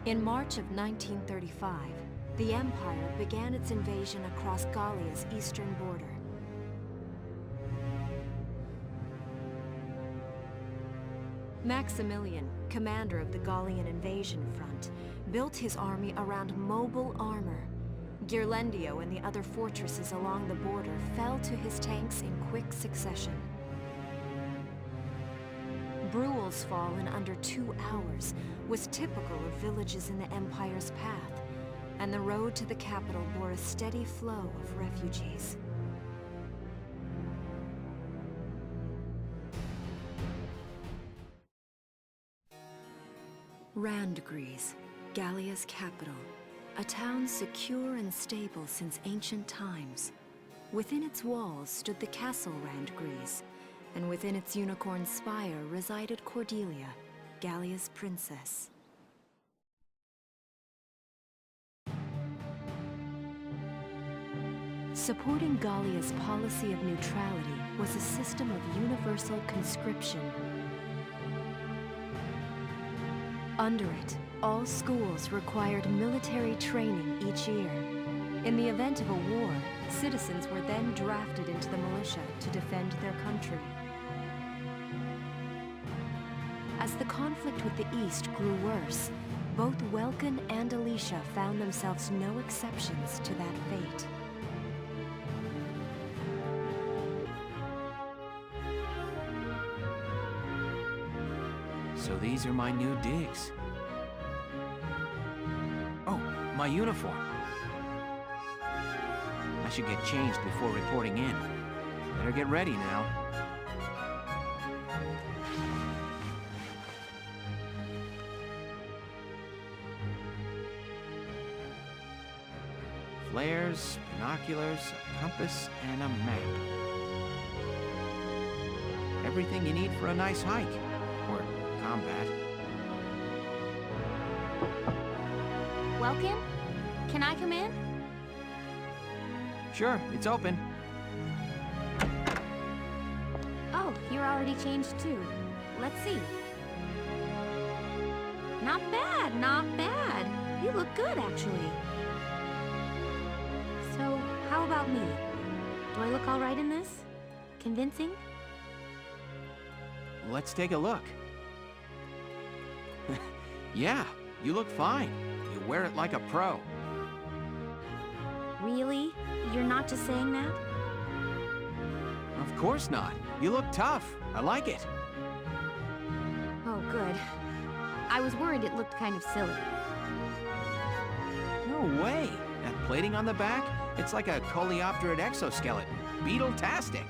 In March of 1935, the Empire began its invasion across Gallia's eastern border. Maximilian, commander of the Gallian invasion front, built his army around mobile armor. Ghirlandaio and the other fortresses along the border fell to his tanks in quick succession. Bruhl's fall in under 2 hours was typical of villages in the Empire's path, and the road to the capital bore a steady flow of refugees. Randgries, Gallia's capital, a town secure and stable since ancient times. Within its walls stood the castle Randgries, and within its unicorn spire resided Cordelia, Gallia's princess. Supporting Gallia's policy of neutrality was a system of universal conscription. Under it, all schools required military training each year. In the event of a war, citizens were then drafted into the militia to defend their country. As the conflict with the East grew worse, both Welkin and Alicia found themselves no exceptions to that fate. So these are my new digs. Oh, my uniform. I should get changed before reporting in. Better get ready now. Flares, binoculars, a compass, and a map. Everything you need for a nice hike. Or combat. Welkin? Can I come in? Sure, it's open. Oh, you're already changed too. Let's see. Not bad, not bad. You look good, actually. So, how about me? Do I look all right in this? Convincing? Let's take a look. Yeah, you look fine. You wear it like a pro. Really? You're not just saying that? Of course not. You look tough. I like it. Oh, good. I was worried it looked kind of silly. No way. That plating on the back, it's like a coleopterate exoskeleton. Beetle-tastic.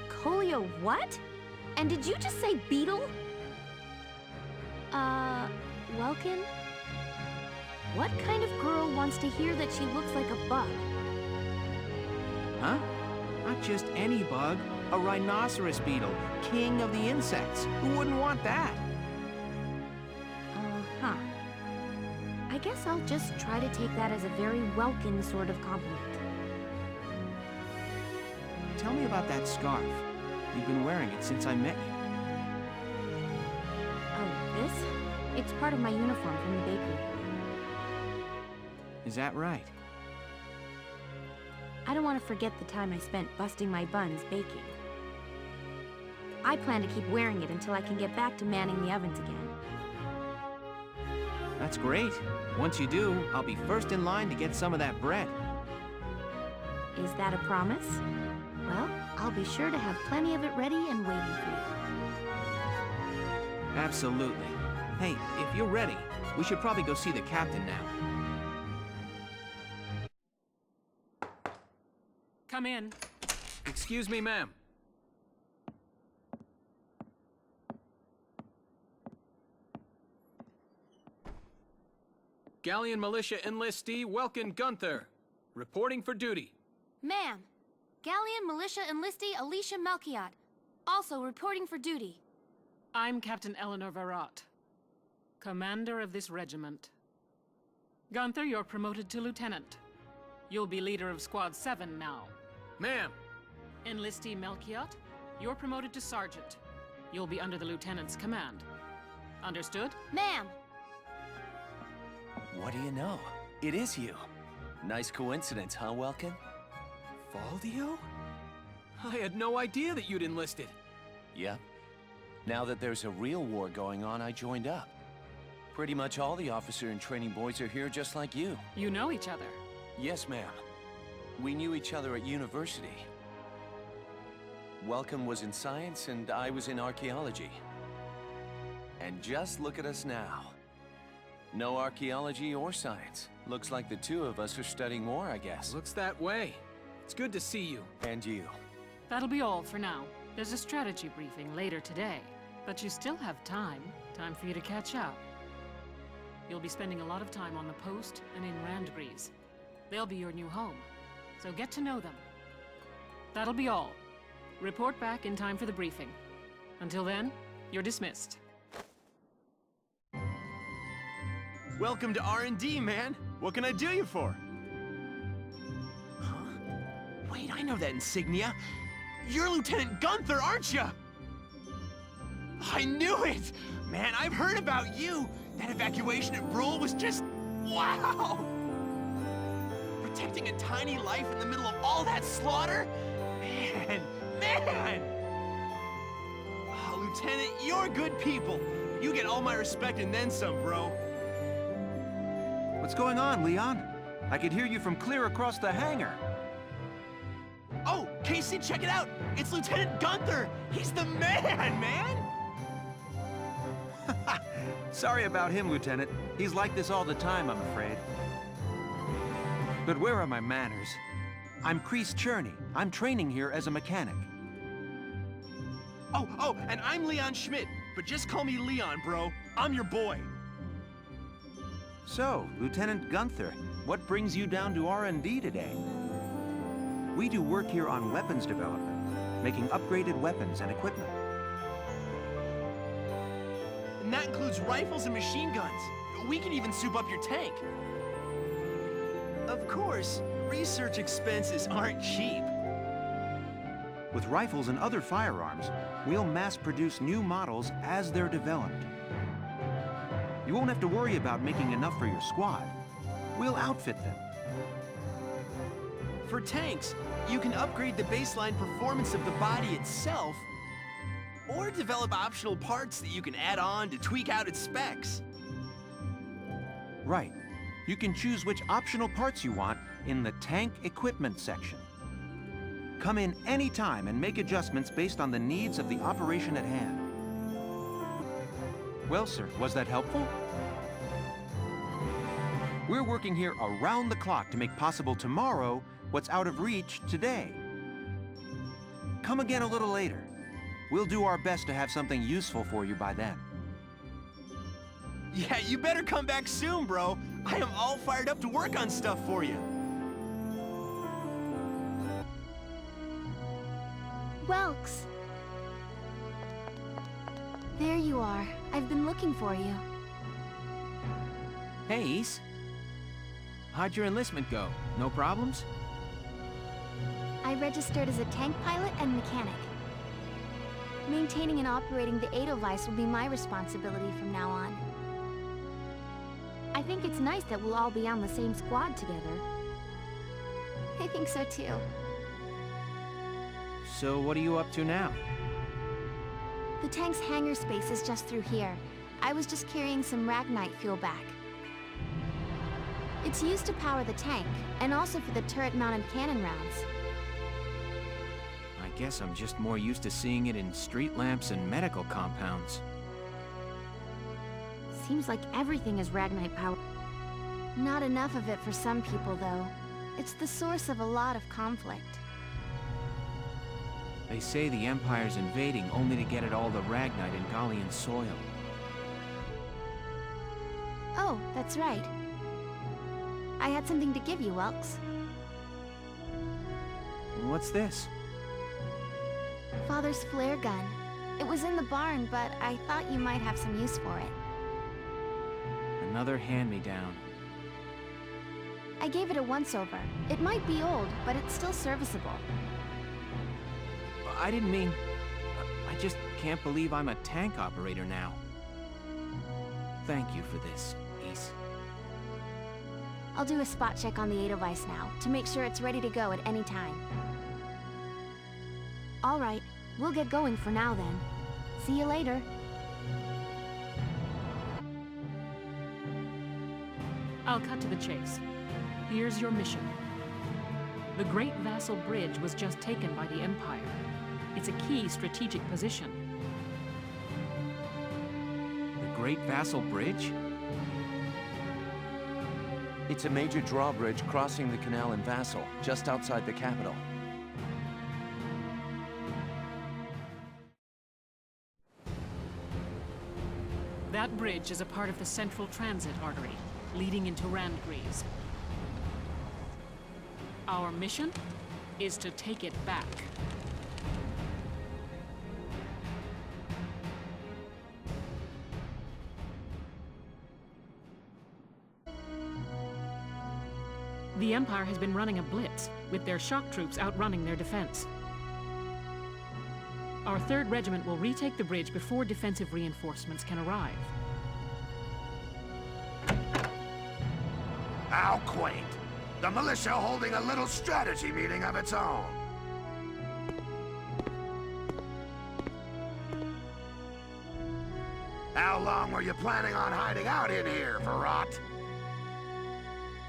Colio what? And did you just say beetle? Welkin? What kind of girl wants to hear that she looks like a bug? Huh? Not just any bug. A rhinoceros beetle, king of the insects. Who wouldn't want that? Uh-huh. I guess I'll just try to take that as a very Welkin sort of compliment. Tell me about that scarf. You've been wearing it since I met you. Oh, this? It's part of my uniform from the bakery. Is that right? I don't want to forget the time I spent busting my buns baking. I plan to keep wearing it until I can get back to manning the ovens again. That's great. Once you do, I'll be first in line to get some of that bread. Is that a promise? Well, I'll be sure to have plenty of it ready and waiting for you. Absolutely. Hey, if you're ready, we should probably go see the captain now. Come in. Excuse me, ma'am. Gallian militia enlistee Welkin Gunther, reporting for duty. Ma'am, Gallian militia enlistee Alicia Melchiot, also reporting for duty. I'm Captain Eleanor Varrot, commander of this regiment. Gunther, you're promoted to lieutenant. You'll be leader of Squad 7 now. Ma'am! Enlistee Melchiot, you're promoted to sergeant. You'll be under the lieutenant's command. Understood? Ma'am! What do you know? It is you. Nice coincidence, huh, Welkin? Valdio? I had no idea that you'd enlisted. Yep. Now that there's a real war going on, I joined up. Pretty much all the officer and training boys are here just like you. You know each other. Yes, ma'am. We knew each other at university. Welcome was in science and I was in archaeology. And just look at us now. No archaeology or science. Looks like the two of us are studying war, I guess. Looks that way. It's good to see you. And you. That'll be all for now. There's a strategy briefing later today, but you still have time for you to catch up. You'll be spending a lot of time on the post and in Randgreaves. They'll be your new home, so get to know them. That'll be all. Report back in time for the briefing. Until then, you're dismissed. Welcome to R&D, man. What can I do you for? Huh? Wait, I know that insignia. You're Lieutenant Gunther, aren't you? I knew it! Man, I've heard about you. That evacuation at Brule was just... wow! Protecting a tiny life in the middle of all that slaughter? Man! Oh, Lieutenant, you're good people. You get all my respect and then some, bro. What's going on, Leon? I could hear you from clear across the hangar. Oh, Casey, check it out! It's Lieutenant Gunther! He's the man! Sorry about him, Lieutenant. He's like this all the time, I'm afraid. But where are my manners? I'm ch3. I'm training here as a mechanic. Oh, and I'm Leon Schmidt, but just call me Leon, bro. I'm your boy. So, Lieutenant Gunther, what brings you down to R&D today? We do work here on weapons development, making upgraded weapons and equipment. And that includes rifles and machine guns. We can even soup up your tank. Of course, research expenses aren't cheap. With rifles and other firearms, we'll mass-produce new models as they're developed. You won't have to worry about making enough for your squad. We'll outfit them. For tanks, you can upgrade the baseline performance of the body itself, or develop optional parts that you can add on to tweak out its specs. Right. You can choose which optional parts you want in the tank equipment section. Come in any time and make adjustments based on the needs of the operation at hand. Well, sir, was that helpful? We're working here around the clock to make possible tomorrow what's out of reach today. Come again a little later. We'll do our best to have something useful for you by then. Yeah, you better come back soon, bro. I am all fired up to work on stuff for you. Welks! There you are. I've been looking for you. Hey, Ace. How'd your enlistment go? No problems? I registered as a tank pilot and mechanic. Maintaining and operating the Edelweiss will be my responsibility from now on. I think it's nice that we'll all be on the same squad together. I think so too. So what are you up to now? The tank's hangar space is just through here. I was just carrying some Ragnite fuel back. It's used to power the tank, and also for the turret-mounted cannon rounds. I guess I'm just more used to seeing it in street lamps and medical compounds. Seems like everything is Ragnite power. Not enough of it for some people, though. It's the source of a lot of conflict. They say the Empire's invading only to get at all the Ragnite in Gallian soil. Oh, that's right. I had something to give you, Welks. What's this? Father's flare gun. It was in the barn, but I thought you might have some use for it. Another hand-me-down. I gave it a once-over. It might be old, but it's still serviceable. I didn't mean... I just can't believe I'm a tank operator now. Thank you for this, Ace. I'll do a spot check on the Edelweiss now, to make sure it's ready to go at any time. Alright, we'll get going for now then. See you later. I'll cut to the chase. Here's your mission. The Great Vassal Bridge was just taken by the Empire. It's a key strategic position. The Great Vassal Bridge? It's a major drawbridge crossing the canal in Vassal, just outside the capital. That bridge is a part of the central transit artery, leading into Randgries. Our mission is to take it back. The Empire has been running a blitz, with their shock troops outrunning their defense. Our 3rd Regiment will retake the bridge before defensive reinforcements can arrive. How quaint. The militia holding a little strategy meeting of its own. How long were you planning on hiding out in here, Verrot?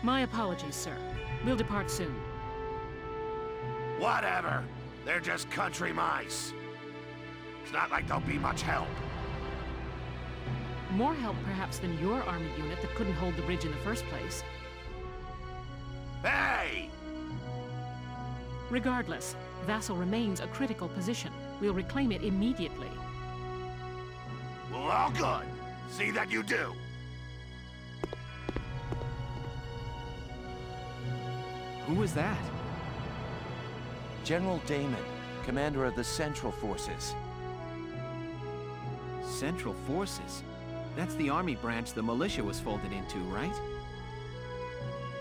My apologies, sir. We'll depart soon. Whatever. They're just country mice. It's not like they'll be much help. More help, perhaps, than your army unit that couldn't hold the bridge in the first place. Hey! Regardless, Vassal remains a critical position. We'll reclaim it immediately. Well, all good. See that you do. Who was that? General Damon, commander of the Central Forces. Central Forces? That's the army branch the militia was folded into, right?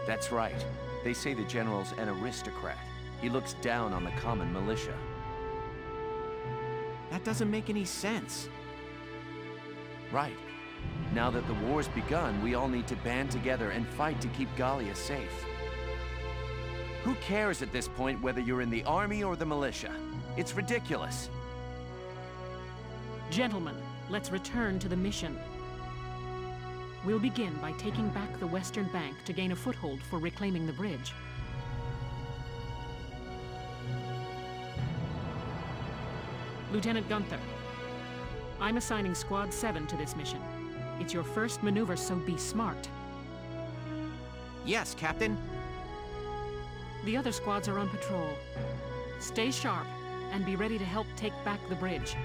That's right. They say the general's an aristocrat. He looks down on the common militia. That doesn't make any sense. Right. Now that the war's begun, we all need to band together and fight to keep Gallia safe. Who cares at this point whether you're in the army or the militia? It's ridiculous. Gentlemen, let's return to the mission. We'll begin by taking back the western bank to gain a foothold for reclaiming the bridge. Lieutenant Gunther, I'm assigning Squad 7 to this mission. It's your first maneuver, so be smart. Yes, Captain. The other squads are on patrol. Stay sharp, and be ready to help take back the bridge.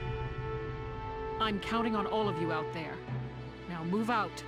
I'm counting on all of you out there. Now move out.